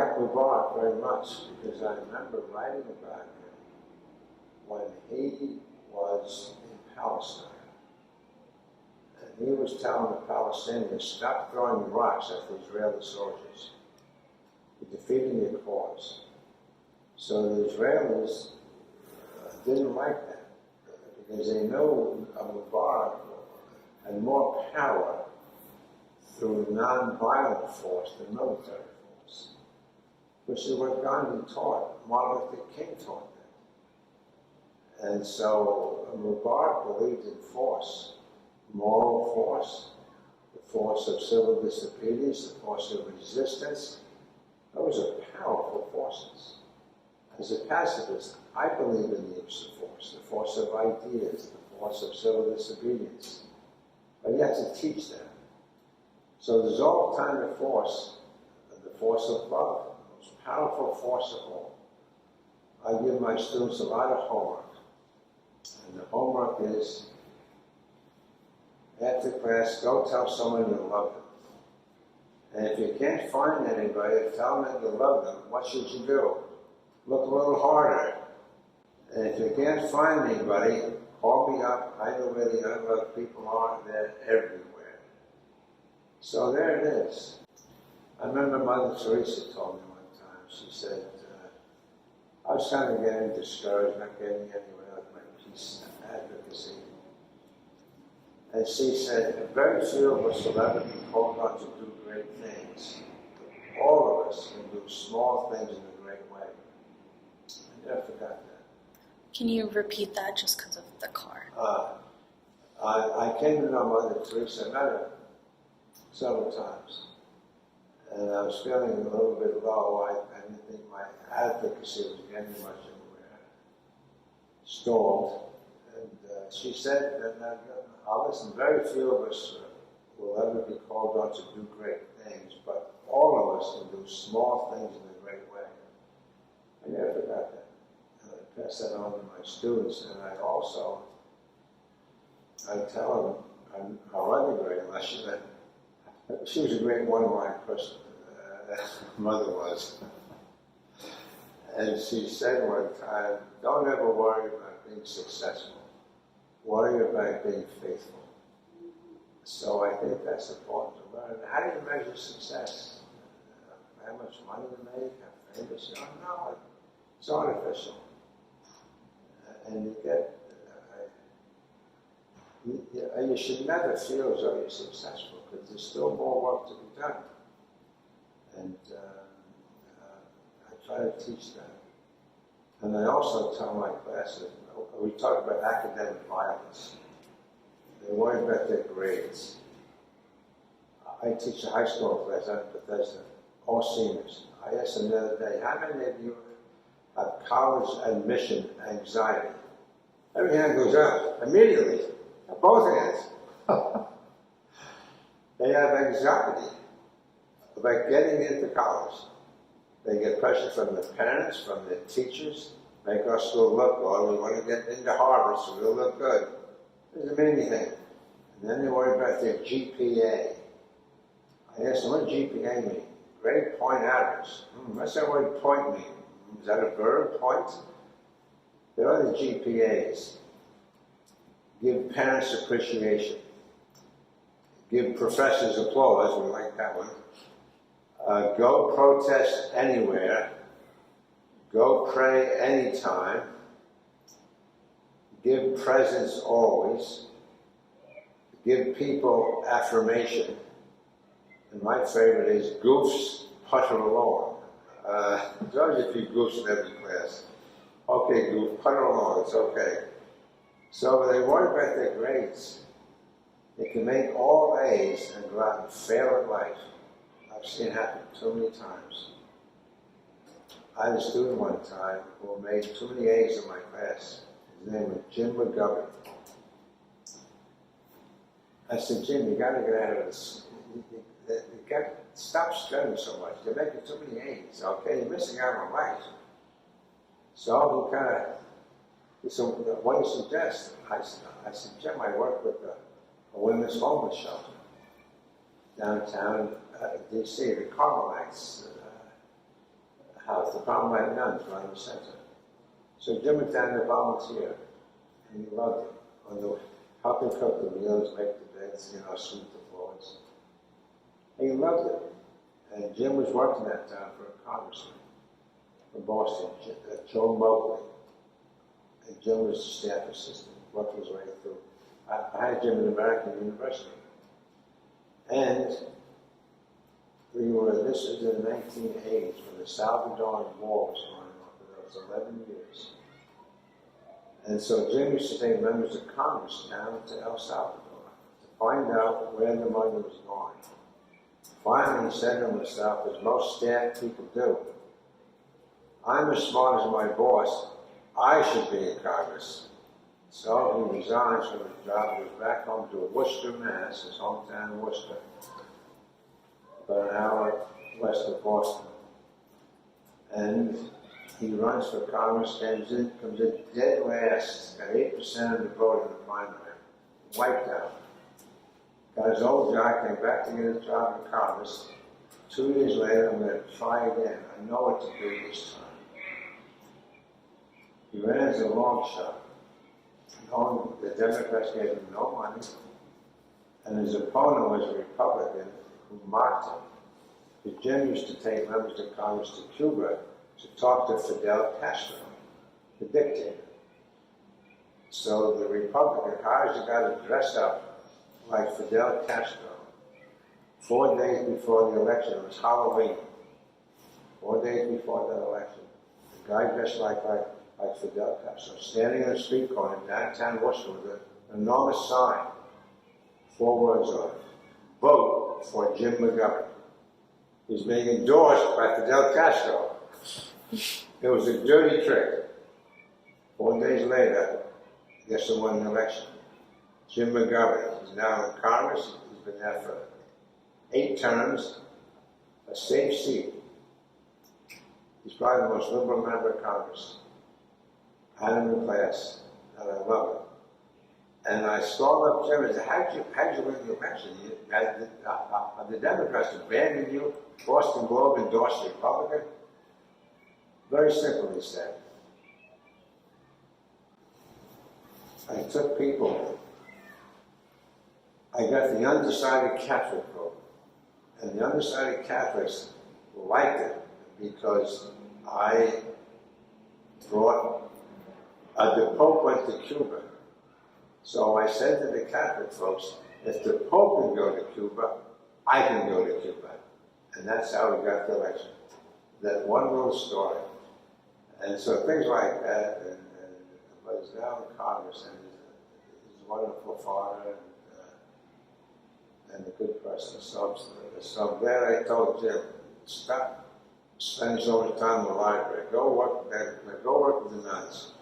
like Mubarak very much because I remember writing about him when he was in Palestine. And he was telling the Palestinians, stop throwing rocks at the Israeli soldiers. You're defeating your cause. So the Israelis didn't like that because they knew Mubarak had more power through non-violent force than military force, which is what Gandhi taught, Martin Luther King taught them. And so Mubarak believed in force, moral force, the force of civil disobedience, the force of resistance. Those are powerful forces. As a pacifist, I believe in the use of force, the force of ideas, the force of civil disobedience. But you have to teach them. So there's all kind of force, the force of love, the most powerful force of all. I give my students a lot of homework. And the homework is, after class, go tell someone you love them. And if you can't find anybody, tell them you love them, what should you do? Look a little harder. And if you can't find anybody, call me up. I know where the unloved people are. They're everywhere. So there it is. I remember Mother Teresa told me one time, she said, I was kind of getting discouraged, not getting anywhere with my peace advocacy. And she said, very few of us will ever be called on to do great things. All of us can do small things in a great way. I never forgot that. Can you repeat that just because of the car? I came to know Mother Teresa. I met her several times. And I was feeling a little bit low. I didn't think my advocacy was getting much anywhere. Stalled. And she said, listen, very few of us will ever be called on to do great things, but all of us can do small things in a great way. I never forgot that. And I pass that on to my students, and I tell them, our other great lesson, that she was a great one-line person, Mother was. And she said one time, don't ever worry about being successful. Worry about being faithful. So I think that's important to learn. How do you measure success? How much money you make, how famous you are? No, it's artificial. And you should never feel as though you're successful, because there's still more work to be done. And I try to teach that. And I also tell my classes, we talk about academic violence. They worry about their grades. I teach a high school class out in Bethesda, all seniors. I asked them the other day, how many of you have college admission anxiety? Every hand goes up immediately, both hands. They have anxiety about getting into college. They get pressure from their parents, from their teachers, make our school look good. We want to get into Harvard, so we'll look good. Doesn't mean anything. And then they worry about their GPA. I asked them, what does GPA mean? Grade point average. What's that word point mean? Is that a verb, point? There are the GPAs. Give parents appreciation. Give professors applause. We like that one. Go protest anywhere. Go pray anytime. Give presents always. Give people affirmation. And my favorite is goofs putter along. There's always a few goofs in every class. Okay, goof, putter along, it's okay. So they worry about their grades. They can make all A's and go out and fail at life. I've seen it happen too many times. I had a student one time who made too many A's in my class. His name was Jim McGovern. I said, Jim, you got to get out of this. Stop studying so much. You're making too many A's, okay? You're missing out on life. So he said, what do you suggest? I said, Jim, I work with a women's homeless shelter downtown D.C., the Carmelites. Prom Night nuns right in the center. So Jim was down there volunteer, and he loved it. On the helping cook the meals, make the beds, sweep the floors. And he loved it. And Jim was working that time for a congressman from Boston, Joe Mobley. And Jim was the staff assistant, worked his way through. I had Jim at American University. And this is in the 1980s when the Salvadoran War was going on for those 11 years. And so Jim used to take members of Congress down to El Salvador to find out where the money was going. Finally, he said to himself, as most staff people do, I'm as smart as my boss, I should be in Congress. So he resigns from his job, goes back home to Worcester, Mass., his hometown of Worcester, about an hour west of Boston. And he runs for Congress, comes in dead last, got 8% of the vote in the primary, wiped out. Got his old job, came back to get a job in Congress. 2 years later, I'm going to try again. I know what to do this time. He ran as a long shot. The Democrats gave him no money, and his opponent was a Republican who mocked him. Because Jim used to take members of Congress to Cuba to talk to Fidel Castro, the dictator. So the Republican hires a guy to dress up like Fidel Castro. 4 days before the election, it was Halloween. 4 days before that election, the guy dressed like Fidel Castro, standing in a street corner in downtown Worcester with an enormous sign, 4 words on it: vote for Jim McGovern. He's being endorsed by Fidel Castro. It was a dirty trick. 4 days later, guess who won the election? Jim McGovern. He's now in Congress. He's been there for 8 terms, a safe seat. He's probably the most liberal member of Congress. Out of the class, and I love it. And I called up Jim and said, how'd you win the election? The Democrats abandoned you? Boston Globe endorsed the Republican? Very simple, he said. I took people, I got the undecided Catholic vote. And the undecided Catholics liked it because I brought, the Pope went to Cuba. So I said to the Catholic folks, if the Pope can go to Cuba, I can go to Cuba. And that's how we got the election. That one little story. And so things like that, but he's now in Congress, and he's a wonderful father and a good person. So I'm glad I told Jim, stop spending so much time in the library. Go work with the nuns.